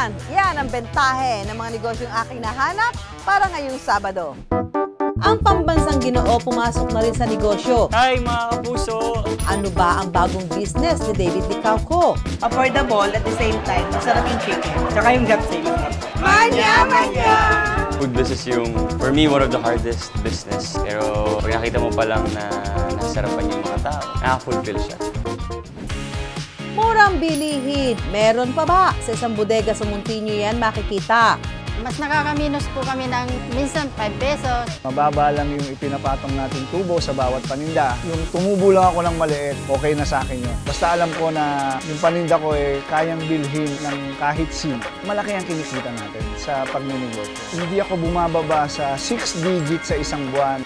naman, yan ang bentahe ng mga negosyong aking nahanap para ngayong Sabado. Ang pambansang Ginoo pumasok na rin sa negosyo. Hi mga kapuso! Ano ba ang bagong business ni David Licauco? Affordable at the same time, masarap yung chicken. Tsaka yung gap sale. Manya! Food business yung, for me, one of the hardest business. Pero pag nakita mo pa lang na nasarapan yung mga tao, nakaka-fulfill siya. Murang bilihin. Meron pa ba? Sa isang bodega sa Muntinio yan makikita. Mas nakakaminos po kami ng minsan 5 pesos. Mababa lang yung ipinapatong natin tubo sa bawat paninda. Yung tumubo lang ako ng maliit, okay na sa akin yun. Basta alam ko na yung paninda ko kayang bilhin ng kahit sino. Malaki ang kinikita natin sa pagninegosyo. Hindi ako bumababa sa 6 digits sa isang buwan.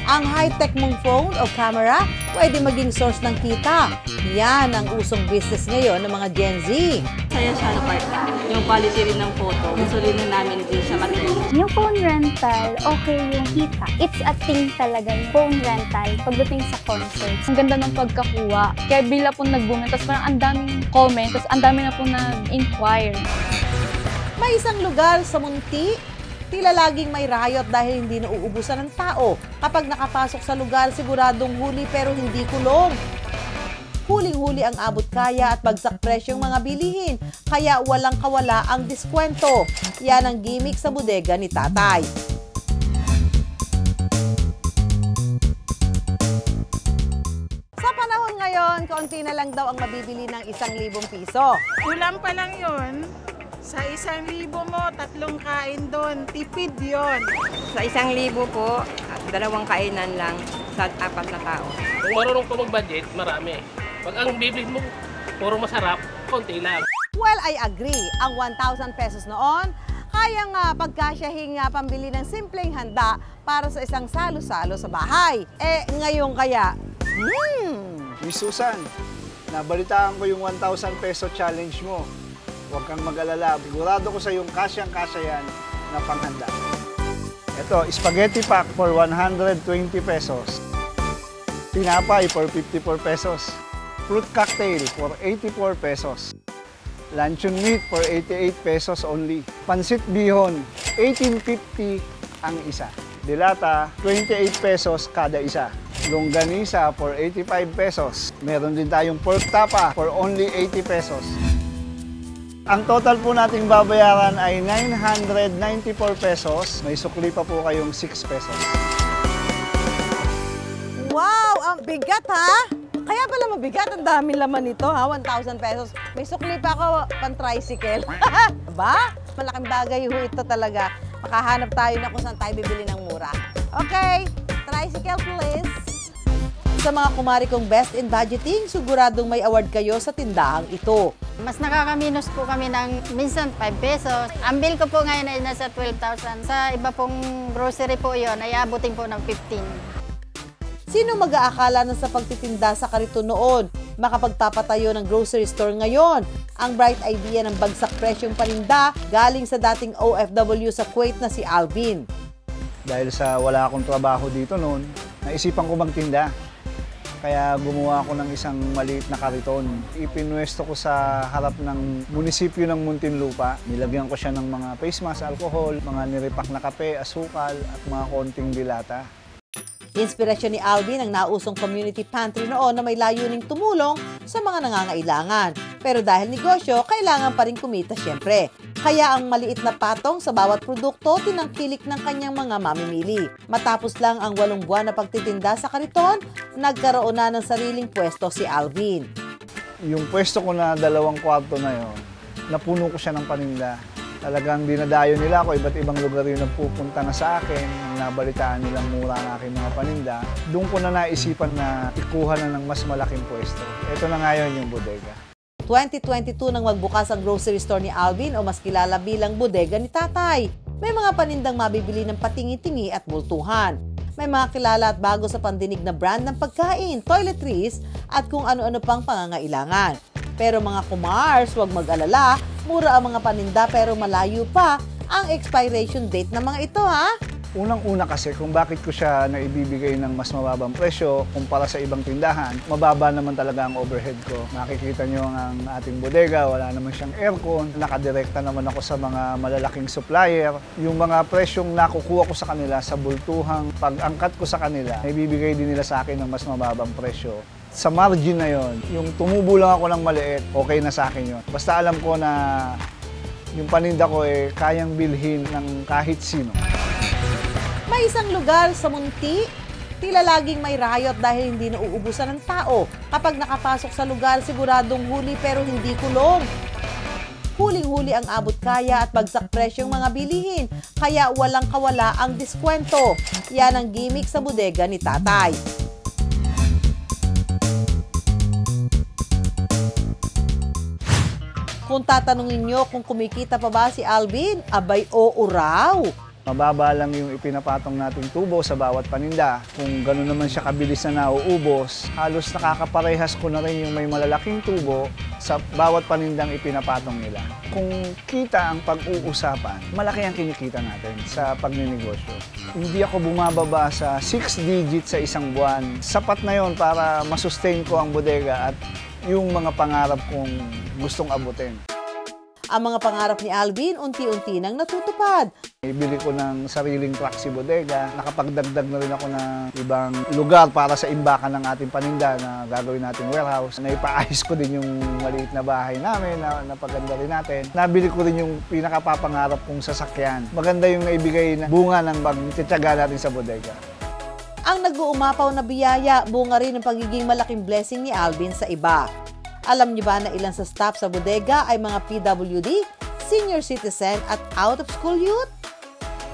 Ang high-tech mong phone o camera, pwede maging source ng kita. Yan ang usong business ngayon ng mga Gen Z. Saya siya na part. Yung quality rin ng photo. Gusto rin namin din siya matinig. Yung phone rental, okay yung kita. It's a thing talaga yung phone rental pagdating sa concerts. Ang ganda ng pagkakuha. Kaya bila po nag-boom. Tapos parang ang daming comment. Tapos ang dami na po nag-inquire. May isang lugar sa Munti, tila laging may riot dahil hindi nauubusan ng tao. Kapag nakapasok sa lugar, siguradong huli pero hindi kulong. Huling-huli ang abot kaya at bagsak presyong mga bilihin, kaya walang kawala ang diskwento. Yan ang gimmick sa bodega ni Tatay. Sa panahon ngayon, kaunti na lang daw ang mabibili ng 1,000 piso. Kulang pa lang yun. Sa 1,000 mo, 3 kain doon. Tipid yon. Sa 1,000 po, 2 kainan lang sa 4 na tao. Kung marunong ka mag-budget, marami. Pag ang bibili mo, puro masarap, konti lang. Well, I agree. Ang 1,000 pesos noon, kayang pagkasyahin pambili ng simpleng handa para sa isang salo-salo sa bahay. Ngayon kaya, Miss Susan, nabalitaan ko yung 1,000 peso challenge mo. Huwag kang mag-alala. Sigurado ko sa yung kasyang-kasya yan na panghanda. Ito, spaghetti pack for 120 pesos. Tinapay for 54 pesos. Fruit cocktail for 84 pesos. Luncheon meat for 88 pesos only. Pansit bihon, 18.50 ang isa. Dilata, 28 pesos kada isa. Longganisa for 85 pesos. Meron din tayong pork tapa for only 80 pesos. Ang total po nating babayaran ay 994 pesos. May sukli pa po kayong 6 pesos. wow! Ang bigat ha! Kaya pala mabigat, ang dami laman nito ha, 1,000 pesos. May sukli pa ako, pan-tricycle. Ba? Malaking bagay ho ito talaga. Makahanap tayo na kung saan tayo bibili ng mura. Okay, tricycle please. Sa mga kumari kong best in budgeting, siguradong may award kayo sa tindahang ito. Mas nakakaminos po kami ng minsan 5 pesos. Ang bill ko po ngayon ay nasa 12,000. Sa iba pong grocery po yon ay abutin po ng 15. Sino mag-aakala na sa pagtitinda sa karito noon, makapagpapatayo ng grocery store ngayon? Ang bright idea ng bagsak presyong paninda galing sa dating OFW sa Kuwait na si Alvin. Dahil sa wala akong trabaho dito noon, naisipan ko magtinda. Kaya gumawa ako ng isang maliit na kariton. Ipinwesto ko sa harap ng munisipyo ng Muntinlupa. Nilagyan ko siya ng mga face mask, alcohol, mga niripak na kape, asukal, at mga konting dilata. Inspirasyon ni Alvin ang nausong community pantry noon na may layuning tumulong sa mga nangangailangan. Pero dahil negosyo, kailangan pa rin kumita siyempre. Kaya ang maliit na patong sa bawat produkto tinangkilik ng kanyang mga mamimili. Matapos lang ang 8 buwan na pagtitinda sa kariton, nagkaroon na ng sariling pwesto si Alvin. Yung pwesto ko na 2 kwarto na yon, napuno ko siya ng paninda. Talagang dinadayo nila ako, iba't ibang lugar yung nagpupunta na sa akin, nabalitaan nilang mura ang aking mga paninda. Doon ko na naisipan na ikuha na ng mas malaking pwesto. Ito na ngayon yung bodega. 2022 nang magbukas ang grocery store ni Alvin o mas kilala bilang bodega ni Tatay. May mga panindang mabibili ng patingi-tingi at bultuhan. May mga kilala at bago sa pandinig na brand ng pagkain, toiletries at kung ano-ano pang pangangailangan. Pero mga kumars, huwag mag-alala, mura ang mga paninda pero malayo pa ang expiration date ng mga ito ha. Unang-una kasi kung bakit ko siya naibibigay ng mas mababang presyo kumpara sa ibang tindahan, mababa naman talaga ang overhead ko. Makikita nyo ang ating bodega, wala naman siyang aircon, nakadirekta naman ako sa mga malalaking supplier. Yung mga presyong nakukuha ko sa kanila sa bultuhang pag-angkat ko sa kanila, naibibigay din nila sa akin ng mas mababang presyo. Sa margin na yon, yung tumubo lang ako ng maliit, okay na sa akin yun. Basta alam ko na yung paninda ko kayang bilhin ng kahit sino. May isang lugar sa Munti, tila laging may riot dahil hindi nauubusan ng tao. Kapag nakapasok sa lugar, siguradong huli pero hindi kulong. Huling-huli ang abot kaya at bagsak presyong mga bilihin, kaya walang kawala ang diskwento. Yan ang gimmick sa bodega ni Tatay. Kung tatanungin nyo kung kumikita pa ba si Alvin, abay oo raw. Mababa lang yung ipinapatong nating tubo sa bawat paninda. Kung gano'n naman siya kabilis na nauubos, halos nakakaparehas ko na rin yung may malalaking tubo sa bawat panindang ipinapatong nila. Kung kita ang pag-uusapan, malaki ang kinikita natin sa pagninegosyo. Hindi ako bumababa sa 6 digits sa isang buwan. Sapat na yon para masustain ko ang bodega at yung mga pangarap kong gustong abutin. Ang mga pangarap ni Alvin, unti-unti nang natutupad. Ibili ko ng sariling truck si bodega. Nakapagdagdag na rin ako ng ibang lugar para sa imbakan ng ating paninda na gagawin nating warehouse. Naipaayos ko din yung maliit na bahay namin na napaganda rin natin. Nabili ko rin yung pinakapapangarap kong sasakyan. Maganda yung naibigay na bunga ng magtitiyaga natin sa bodega. Ang nag-uumapaw na biyaya, bunga rin ng pagiging malaking blessing ni Alvin sa iba. Alam niyo ba na ilan sa staff sa bodega ay mga PWD, senior citizen at out-of-school youth?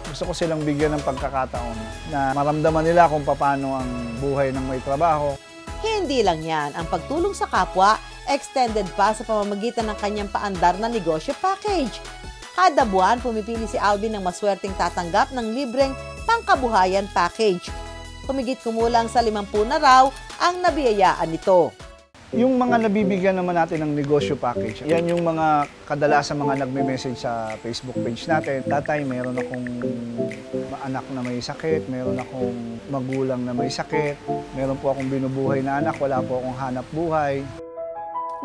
Gusto ko silang bigyan ng pagkakataon na maramdaman nila kung paano ang buhay ng may trabaho. Hindi lang yan, ang pagtulong sa kapwa, extended pa sa pamamagitan ng kanyang paandar na negosyo package. Kada buwan, pumipili si Alvin ng maswerteng tatanggap ng libreng pangkabuhayan package. Humigit kumulang sa 50 na raw ang nabiyayaan nito. Yung mga nabibigyan naman natin ng negosyo package, yan yung mga kadalasan mga nagme-message sa Facebook page natin. Tatay, meron akong anak na may sakit, meron akong magulang na may sakit, meron po akong binubuhay na anak, wala po akong hanap buhay.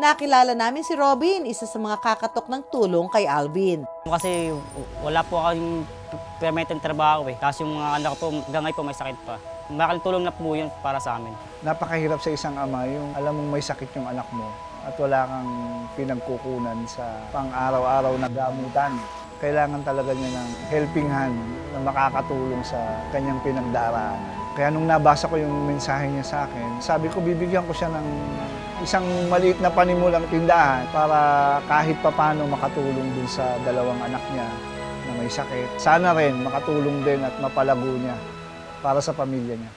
Nakilala namin si Robin, isa sa mga kakatok ng tulong kay Alvin. Kasi wala po akong permanenteng trabaho Kasi yung mga anak ko po, hanggang ngayon po may sakit pa. Malaking tulong na po yun para sa amin. Napakahirap sa isang ama yung alam mong may sakit yung anak mo at wala kang pinagkukunan sa pang-araw-araw na gamutan. Kailangan talaga niya ng helping hand na makakatulong sa kanyang pinagdaraanan. Kaya nung nabasa ko yung mensahe niya sa akin, sabi ko bibigyan ko siya ng isang maliit na panimulang tindahan para kahit papano makatulong dun sa dalawang anak niya na may sakit. Sana rin makatulong din at mapalago niya para sa pamilya niya.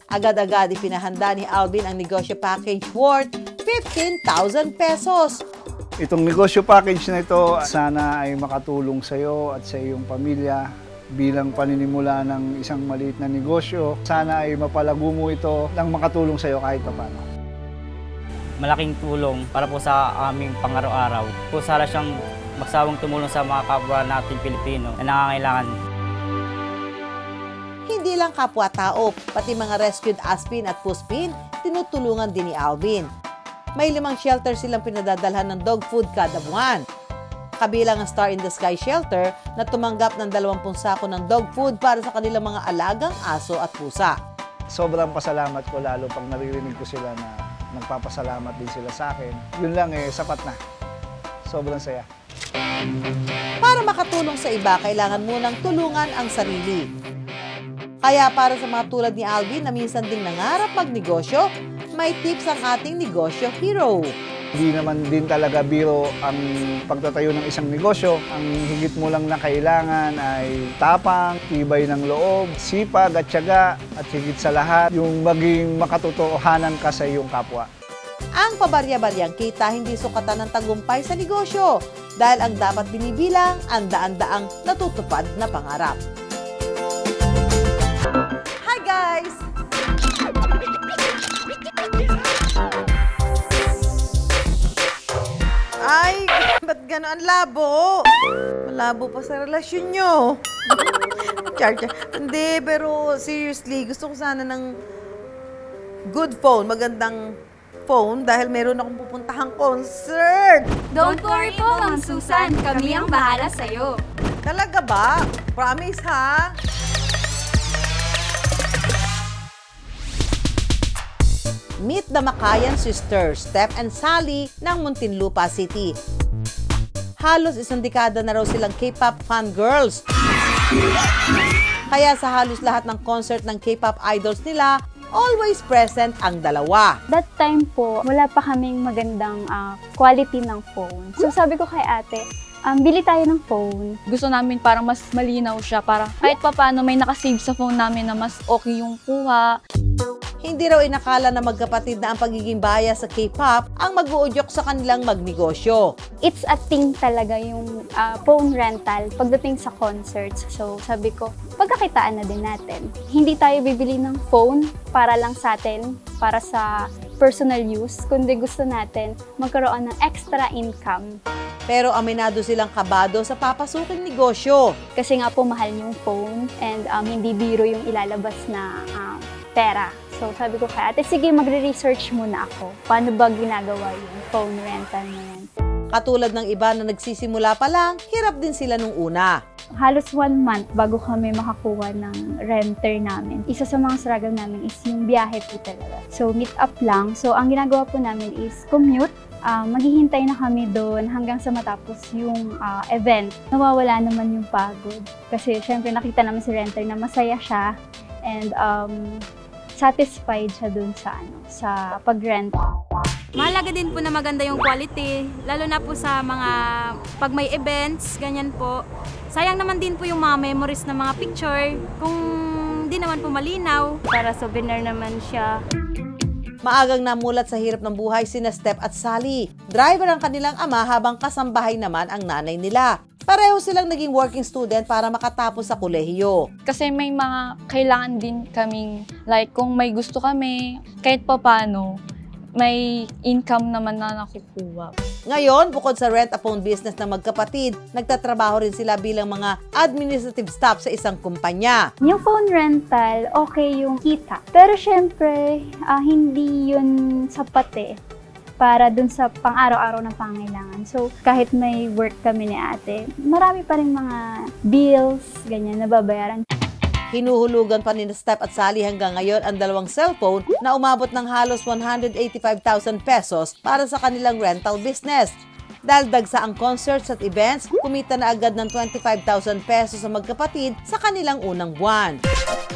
Agad-agad ipinahanda ni Alvin ang negosyo package worth 15,000 pesos. Itong negosyo package na ito, sana ay makatulong sa iyo at sa iyong pamilya bilang paninimula ng isang maliit na negosyo. Sana ay mapalago mo ito nang makatulong sa iyo kahit paano. Malaking tulong para po sa aming pang-araw-araw. Sana siyang magsawang tumulong sa mga kapwa nating Pilipino na nangangailangan. Hindi lang kapwa-tao, pati mga rescued aspin at puspin, tinutulungan din ni Alvin. May 5 shelter silang pinadadalhan ng dog food kada buwan. Kabilang ang Star in the Sky Shelter na tumanggap ng 20 sako ng dog food para sa kanilang mga alagang aso at pusa. Sobrang pasalamat ko lalo pag naririnig ko sila na nagpapasalamat din sila sa akin. Yun lang sapat na. Sobrang saya. Para makatulong sa iba, kailangan munang tulungan ang sarili. Kaya para sa mga tulad ni Alvin na minsan ding nangarap magnegosyo, may tips ang ating negosyo hero. Hindi naman din talaga biro ang pagtatayo ng isang negosyo. Ang higit mo lang na kailangan ay tapang, tibay ng loob, sipag at tiyaga, at higit sa lahat, yung maging makatotohanan ka sa iyong kapwa. Ang pabarya-baryang kita hindi sukatan ng tagumpay sa negosyo dahil ang dapat binibilang ang daan-daang natutupad na pangarap. Hi guys! Ay, ba't gano'n ang labo? Malabo pa sa relasyon nyo. Char. Hindi, pero seriously, gusto ko sana ng good phone, magandang phone dahil meron akong pupuntahang concert. Don't worry po, Ma'am Susan. Kami ang bahala sa'yo. Talaga ba? Promise, ha? Meet the Makayan sisters, Steph and Sally ng Muntinlupa City. Halos isang dekada na raw silang K-pop fangirls. Kaya sa halos lahat ng concert ng K-pop idols nila, always present ang dalawa. That time po, wala pa kaming magandang quality ng phone. So sabi ko kay ate, bili tayo ng phone. Gusto namin parang mas malinaw siya para kahit pa paano may nakasave sa phone namin na mas okay yung kuha. Hindi raw inakala na magkapatid na ang pagiging bias sa K-pop ang mag-uudyok sa kanilang magnegosyo. It's a thing talaga yung phone rental pagdating sa concerts. So sabi ko, pagkakitaan na din natin. Hindi tayo bibili ng phone para lang sa atin, para sa personal use, kundi gusto natin magkaroon ng extra income. Pero aminado silang kabado sa papasuking negosyo. Kasi nga po mahal yung phone and hindi biro yung ilalabas na pera. So sabi ko kay ate, sige magre-research muna ako. Paano ba ginagawa yung phone rental na yan? Katulad ng iba na nagsisimula pa lang, hirap din sila nung una. Halos 1 month bago kami makakuha ng renter namin. Isa sa mga struggle namin is yung biyahe po talaga. So meet up lang. So ang ginagawa po namin is commute. Maghihintay na kami doon hanggang sa matapos yung event. Nawawala naman yung pagod. Kasi syempre nakita naman si renter na masaya siya and satisfied siya dun sa pag-rent. Mahalaga din po na maganda yung quality, lalo na po sa mga pag may events, ganyan po. Sayang naman din po yung mga memories ng mga picture kung di naman po malinaw. Para souvenir naman siya. Maagang namulat sa hirap ng buhay sina Steph at Sally. Driver ang kanilang ama habang kasambahay naman ang nanay nila. Pareho silang naging working student para makatapos sa kolehiyo. Kasi may mga kailangan din kaming, like kung may gusto kami, kahit pa paano, may income naman na nakukuha. Ngayon, bukod sa rent-a-phone business ng magkapatid, nagtatrabaho rin sila bilang mga administrative staff sa isang kumpanya. Yung phone rental, okay yung kita. Pero syempre, hindi yun sapat para dun sa pang-araw-araw na pangailangan. So, kahit may work kami ni ate, marami pa rin mga bills, ganyan, na babayaran. Hinuhulugan pa ni Steph at Sally hanggang ngayon ang dalawang cellphone na umabot ng halos 185,000 pesos para sa kanilang rental business. Dagdag sa ang concerts at events, kumita na agad ng 25,000 pesos sa magkapatid sa kanilang unang buwan.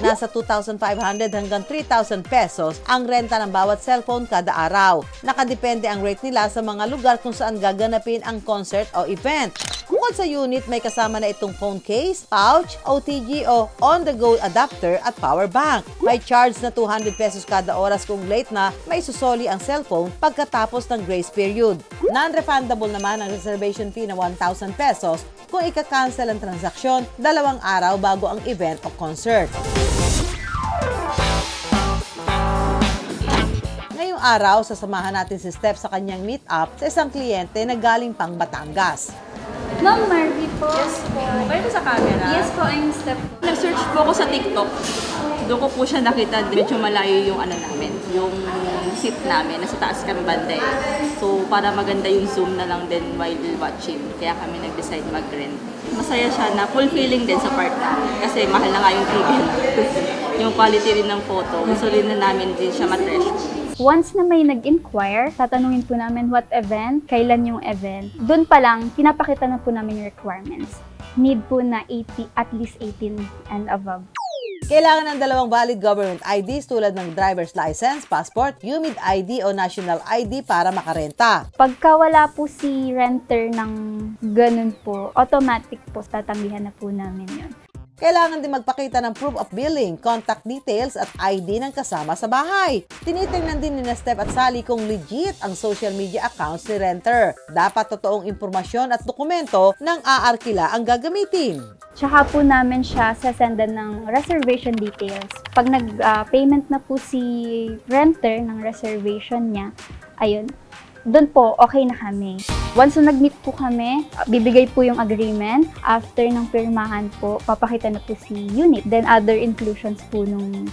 Nasa 2,500 hanggang 3,000 pesos ang renta ng bawat cellphone kada araw. Nakadepende ang rate nila sa mga lugar kung saan gaganapin ang concert o event. Bukod sa unit, may kasama na itong phone case, pouch, OTG o on-the-go adapter at power bank. May charge na 200 pesos kada oras kung late na may susoli ang cellphone pagkatapos ng grace period. Non-refundable naman ang reservation fee na 1,000 pesos kung ika-cancel ang transaksyon 2 araw bago ang event o concert. Ngayong araw, sasamahan natin si Steph sa kanyang meet-up sa isang kliyente na galing pang Batangas. Ma'am Marvy po. Yes po. Kayo po sa camera? Yes po, I'm Steph. Nag-search po ako sa TikTok. Doon ko po siya nakita. Medyo malayo yung namin, yung seat namin. Nasa taas kami banda. So, para maganda yung zoom na lang din while watching. Kaya kami nag-decide mag-rent. Masaya siya na fulfilling din sa part namin. Kasi mahal na nga yung tigil. Yung quality rin ng photo. Gusto rin na namin din siya matreasure. Once na may nag-inquire, tatanungin po namin what event, kailan yung event. Doon pa lang, pinapakita na po namin yung requirements. Need po na at least 18 and above. Kailangan ng 2 valid government IDs tulad ng driver's license, passport, UMID ID o national ID para makarenta. Pagka wala po si renter ng ganun po, automatic po, tatanggihan na po namin yun. Kailangan din magpakita ng proof of billing, contact details at ID ng kasama sa bahay. Tinitingnan din ni Steph at Sally kung legit ang social media accounts ni renter. Dapat totoong impormasyon at dokumento ng aarkila ang gagamitin. Tsaka po namin siya sasendan ng reservation details. Pag nag-payment na po si renter ng reservation niya, ayun, doon po okay na kami. Once na nag-meet po kami, bibigay po yung agreement. After ng pirmahan po, papakita na po si unit. Then other inclusions po nung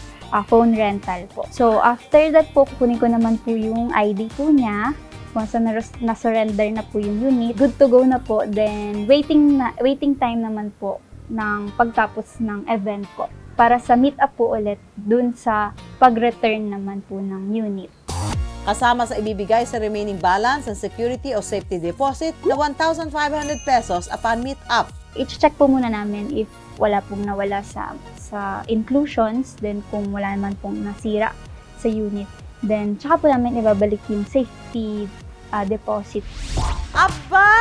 phone rental po. So after that po, kukunin ko naman po yung ID po niya. Once na surrender na po yung unit, good to go na po. Then waiting time naman po ng pagtapos ng event po. Para sa meet up po ulit dun sa pag-return naman po ng unit. Kasama sa ibibigay sa remaining balance ang security o safety deposit na 1,500 pesos upon meet-up. I-check po muna namin if wala pong nawala sa inclusions, then kung wala naman pong nasira sa unit, then tsaka po namin ibabalik yung safety deposit. Aba!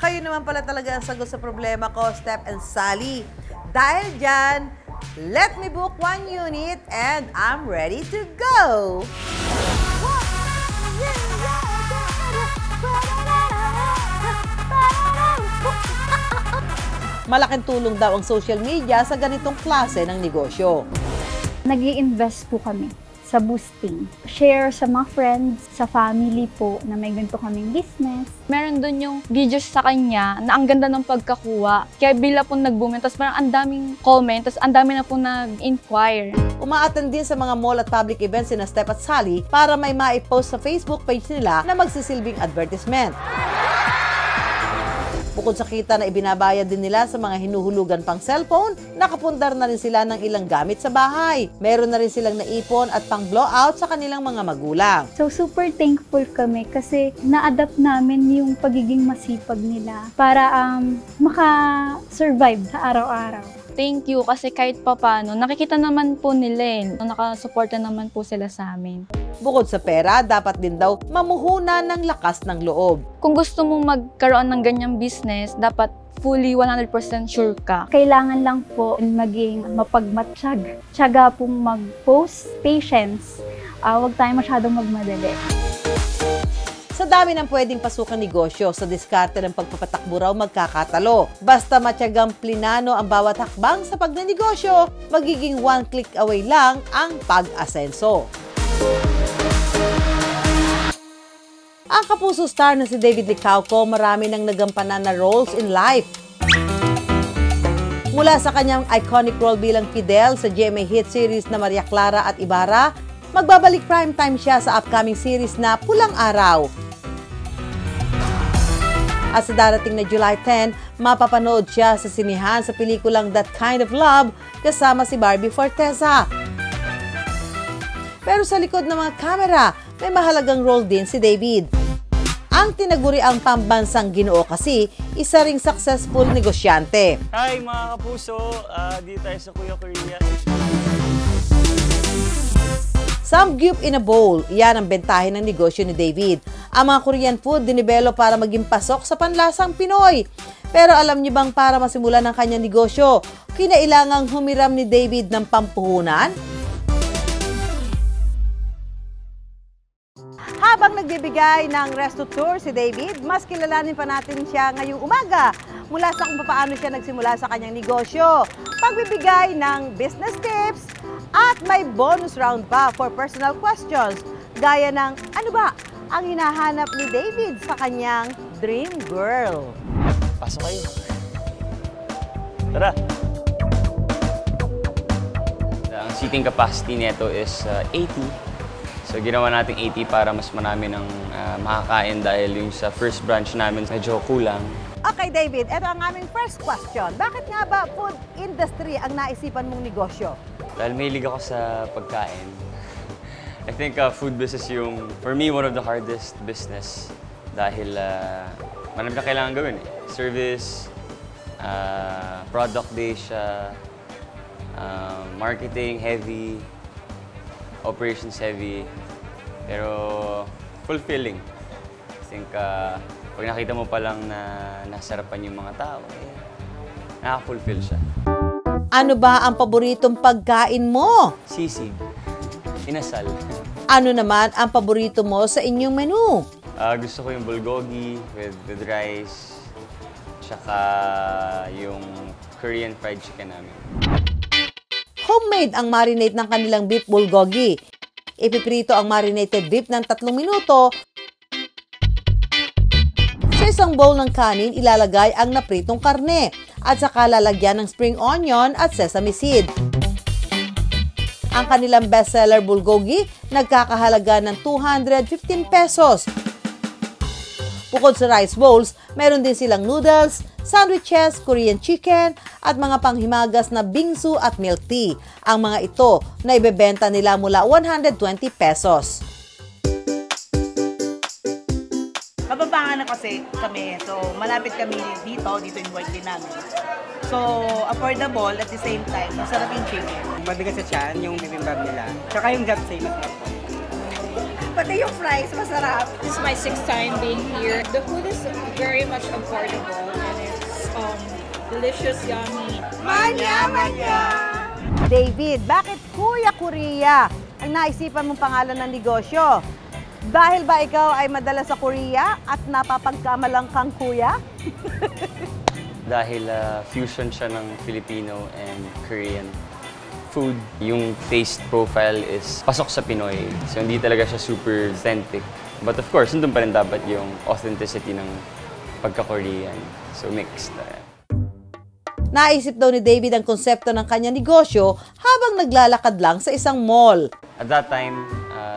Kayo naman pala talaga ang sagot sa problema ko, Steph and Sally. Dahil dyan, let me book one unit and I'm ready to go! Malaking tulong daw ang social media sa ganitong klase ng negosyo. Nag-i-invest po kami sa boosting. Share sa mga friends, sa family po na may ganito kaming business. Meron doon yung videos sa kanya na ang ganda ng pagkakuha. Kaya bila po nag-boom, tapos parang ang daming comment, tapos ang dami na po nag-inquire. Uma-attend din sa mga mall at public events sina Steph at Sally para may maipost sa Facebook page nila na magsisilbing advertisement. Bukod sa kita na ibinabayad din nila sa mga hinuhulugan pang cellphone, nakapundar na rin sila ng ilang gamit sa bahay. Meron na rin silang naipon at pang blowout sa kanilang mga magulang. So super thankful kami kasi na-adapt namin yung pagiging masipag nila para maka-survive sa araw-araw. Thank you kasi kahit papano, nakikita naman po nila nakasuporta naman po sila sa amin. Bukod sa pera, dapat din daw mamuhunan ng lakas ng loob. Kung gusto mong magkaroon ng ganyang business, dapat fully 100% sure ka. Kailangan lang po maging mapagmatsyag. Tiyaga pong mag-post, patience. Huwag tayo masyadong magmadali. Sa dami ng pwedeng pasukang negosyo, sa diskarte ng pagpapatakbo raw magkakatalo. Basta matyagang plinano ang bawat hakbang sa pagnenegosyo, magiging one click away lang ang pag-asenso. Ang kapuso star na si David Licauco, marami nang nagampanan na roles in life. Mula sa kanyang iconic role bilang Fidel sa GMA hit series na Maria Clara at Ibarra, magbabalik primetime siya sa upcoming series na Pulang Araw. At sa darating na July 10, mapapanood siya sa sinihan sa pelikulang That Kind of Love kasama si Barbie Forteza. Pero sa likod ng mga kamera, may mahalagang role din si David. Ang tinaguri ang pambansang Ginoo kasi isa ring successful negosyante. Hi mga kapuso! Dito tayo sa Kuya Korea. Samgyup in a bowl, iyan ang bentahe ng negosyo ni David. Ang mga Korean food dinibelo para maging pasok sa panlasang Pinoy. Pero alam niyo bang para masimulan ang kanyang negosyo, kinailangang humiram ni David ng pampuhunan? Habang nagbibigay ng resto tour si David, mas kilalanin pa natin siya ngayong umaga mula sa kung paano siya nagsimula sa kanyang negosyo, pagbibigay ng business tips, at may bonus round pa for personal questions, gaya ng ano ba ang hinahanap ni David sa kanyang dream girl. Pasok kayo. Tara! Ang seating capacity nito is 80. So ginawa natin 80 para mas marami ng makakain dahil yung sa first branch namin medyo kulang. Okay David, ito ang aming first question. Bakit nga ba food industry ang naisipan mong negosyo? Dahil mahilig ako sa pagkain. I think food business yung, for me, one of the hardest business. Dahil marami na kailangan gawin eh. Service, product based siya, marketing heavy, operations heavy, pero fulfilling. I think pag nakita mo pa lang na nasarapan yung mga tao, nakaka-fulfill siya. Ano ba ang paboritong pagkain mo? Sisig. Inasal. Ano naman ang paborito mo sa inyong menu? Gusto ko yung bulgogi with rice, tsaka yung Korean fried chicken namin. Homemade ang marinate ng kanilang beef bulgogi. Ipiprito ang marinated beef ng 3 minuto sa isang bowl ng kanin, ilalagay ang napritong karne at saka lalagyan ng spring onion at sesame seed. Ang kanilang bestseller bulgogi, nagkakahalaga ng 215 pesos. Bukod sa rice bowls, meron din silang noodles, sandwiches, Korean chicken, at mga panghimagas na bingsu at milk tea. Ang mga ito na ibebenta nila mula 120 pesos. Mababangan na kasi kami, so malapit kami dito yung work din namin. So, affordable at the same time, masarap yung chicken. Mabigat sa tiyan, yung bibimbap nila. Tsaka yung japsay, masarap po. Pati yung fries, masarap. This is my 6th time being here. The food is very much affordable and it's delicious, yummy. Manya, manya! David, bakit Kuya Korea ang naisipan mong pangalan ng negosyo? Dahil ba ikaw ay madalas sa Korea at napapagkamalang kang kuya? Dahil fusion siya ng Filipino and Korean food. Yung taste profile is pasok sa Pinoy. So hindi talaga siya super authentic. But of course, nandun pa rin dapat yung authenticity ng pagka-Korean. So mixed. Naisip daw ni David ang konsepto ng kanyang negosyo habang naglalakad lang sa isang mall. At that time,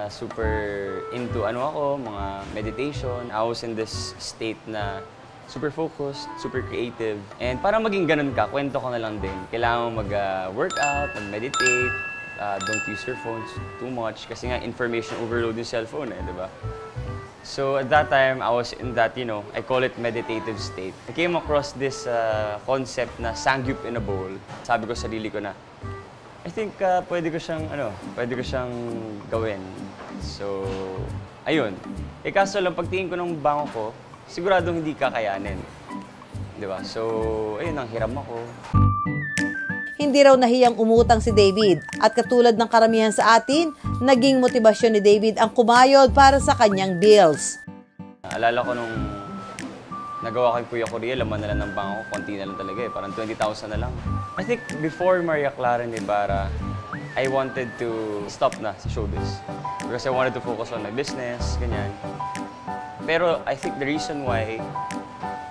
super into mga meditation. I was in this state na super focused, super creative. And para maging ganun ka, kwento ko na lang din. Kailangan mo mag-workout, mag-meditate, don't use your phones too much kasi nga information overload yung cellphone di ba? So at that time, I was in that, I call it meditative state. I came across this concept na sangyup in a bowl. Sabi ko sa sarili ko na, I think pwede ko siyang gawin. So, ayun. Kaso lang, pagtingin ko ng bango ko, siguradong hindi kakayanin. Di ba? So, ayun, ang hiram ako. Hindi raw nahiyang umutang si David at katulad ng karamihan sa atin, naging motibasyon ni David ang kumayod para sa kanyang bills. Alala ko nung nagawa kay Kuya Korea, laman na lang ng bango ko, konti na lang talaga parang 20,000 na lang. I think before Maria Clara Ibarra, I wanted to stop na sa showbiz. Because I wanted to focus on my business, ganyan. Pero I think the reason why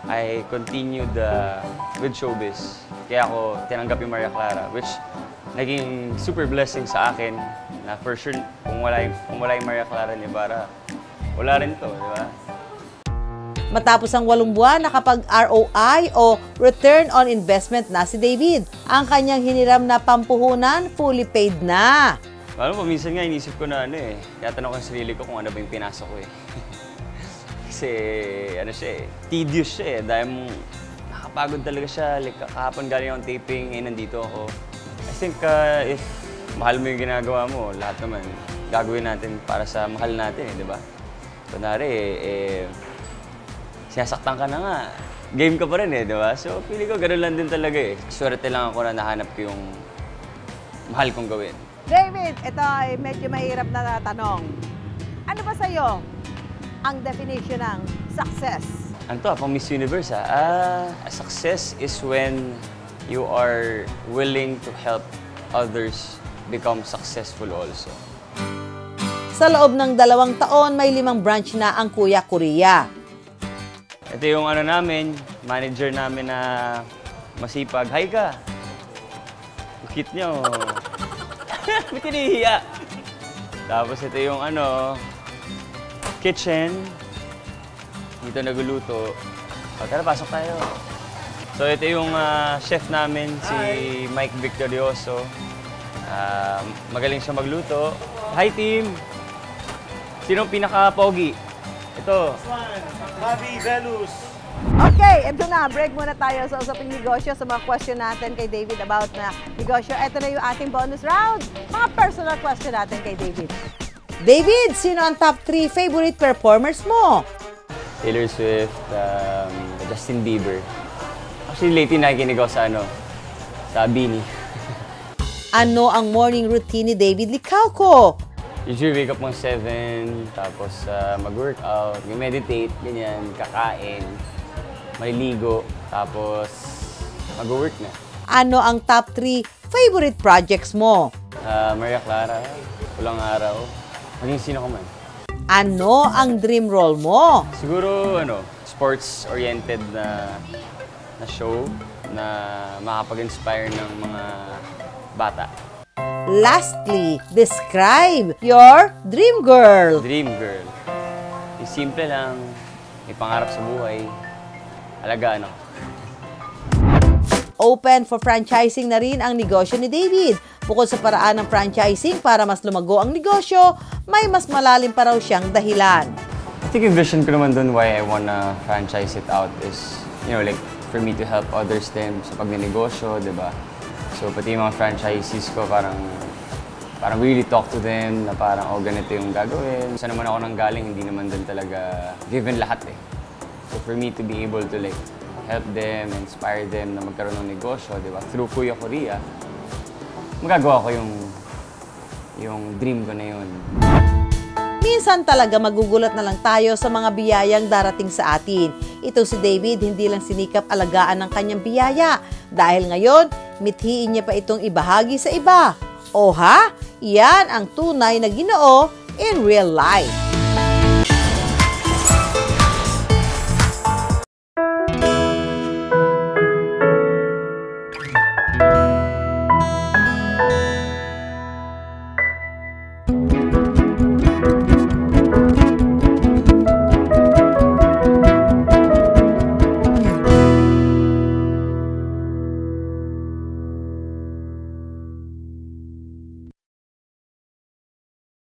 I continued with showbiz, kaya ako tinanggap yung Maria Clara, which naging super blessing sa akin na for sure, kung wala yung Maria Clara Ibarra, wala rin to, di ba? Matapos ang 8 buwan, nakapag-ROI o Return on Investment na si David. Ang kanyang hiniram na pampuhunan, fully paid na. Alam mo, minsan nga inisip ko na tinatanong ko sa sarili ko kung ano ba yung pinasok ko Kasi tedious siya dahil nakapagod talaga siya. Like, kahapon galing akong taping, nandito ako. I think if mahal mo yung ginagawa mo, lahat naman gagawin natin para sa mahal natin, di ba? Kunwari, sinasaktan ka na nga, game ka pa rin di ba? So, pili ko, gano'n lang din talaga Swerte lang ako na nahanap ko yung mahal kong gawin. David, ito ay medyo mahirap na tanong. Ano ba sa'yo ang definition ng success? Ano to, pang Miss Universe success is when you are willing to help others become successful also. Sa loob ng 2 taon, may 5 branch na ang Kuya Korea. Ito yung manager namin na masipag. Hi ka! Cute nyo. Ba't hinihiya? Tapos ito yung kitchen. Dito nagluluto. Tara, pasok tayo. So ito yung chef namin, si Mike Victorioso. Magaling siya magluto. Hi team! Sinong pinaka-pogi? Ito. Bobby Velus. Okay, ito na. Break muna tayo sa usaping negosyo, sa mga question natin kay David about na negosyo. Ito na yung ating bonus round. Mga personal question natin kay David. David, sino ang top 3 favorite performers mo? Taylor Swift, Justin Bieber. Actually, lately nakikinig ako sa Bini. Ano ang morning routine ni David Licauco? Usually wake up ng 7, tapos mag-workout, meditate, ganyan, kakain, maliligo, tapos mag-work na. Ano ang top 3 favorite projects mo? Maria Clara, Pulang Araw, maging sino ka man. Ano ang dream role mo? Siguro, sports-oriented na show na makapag-inspire ng mga bata. Lastly, describe your dream girl. Dream girl. Yung simple lang, may pangarap sa buhay, alagaan ako. Open for franchising na rin ang negosyo ni David. Bukod sa paraan ng franchising para mas lumago ang negosyo, may mas malalim pa raw siyang dahilan. I think yung vision ko naman dun why I wanna franchise it out is, like, for me to help others din sa pagninegosyo, di ba? So, pati yung mga franchisees ko, parang really talk to them na parang, ganito yung gagawin. Saan naman ako nanggaling, hindi naman din talaga given lahat eh. So, for me to be able to, like, help them, inspire them na magkaroon ng negosyo, di ba? Through Kuya Korea, magagawa ko yung dream ko na yun. Minsan talaga magugulat na lang tayo sa mga biyayang darating sa atin. Ito si David hindi lang sinikap alagaan ng kanyang biyaya. Dahil ngayon, mithiin niya pa itong ibahagi sa iba. O ha? Yan ang tunay na Ginoo in real life.